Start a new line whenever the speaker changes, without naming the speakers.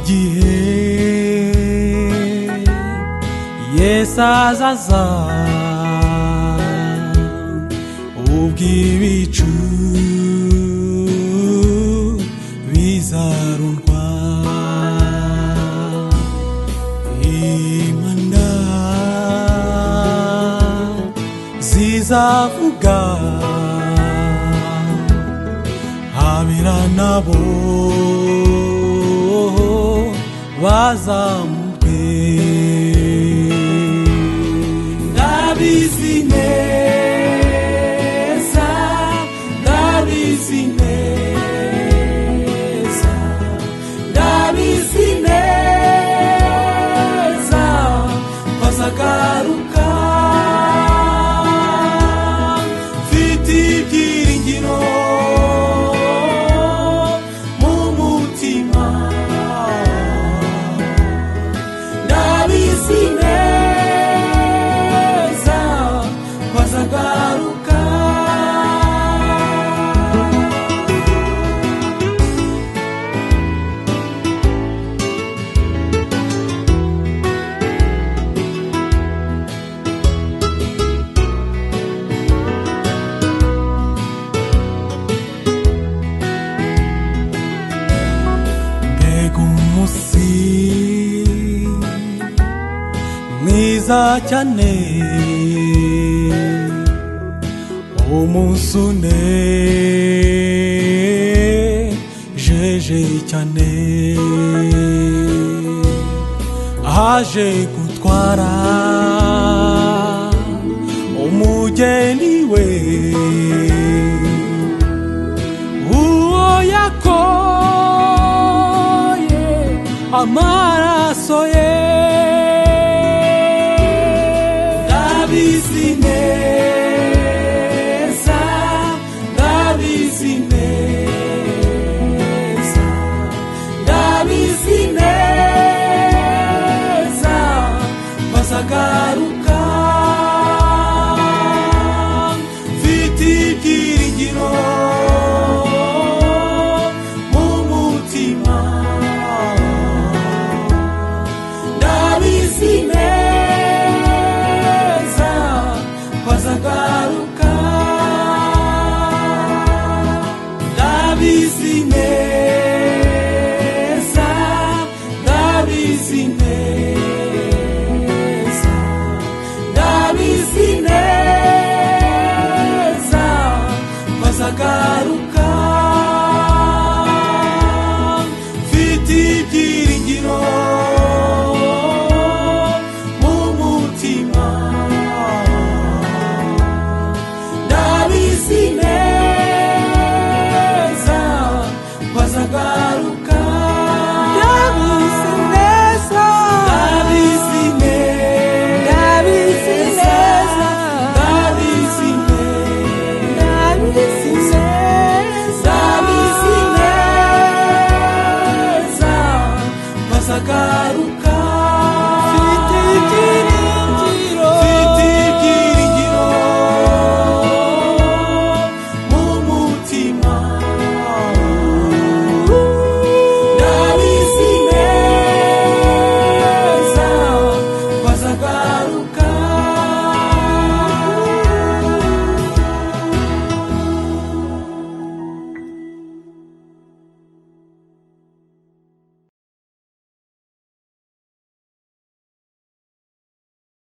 igihe Yesu azaza ubw'ibicu bizarundwa impanda zizavuga abera nabo bazamurwe ndabizi neza ndabizi neza ndabizi neza bazagaruka mfite ibyiringiro mu mutima ndabizi neza bazagaruka mbega umunsi mwiza cyane umunsi unejeje cyane aje gutwara umugeni we uwo yakoye amaraso ye ndabizi neza ndabizi neza ndabizi neza bazagaruka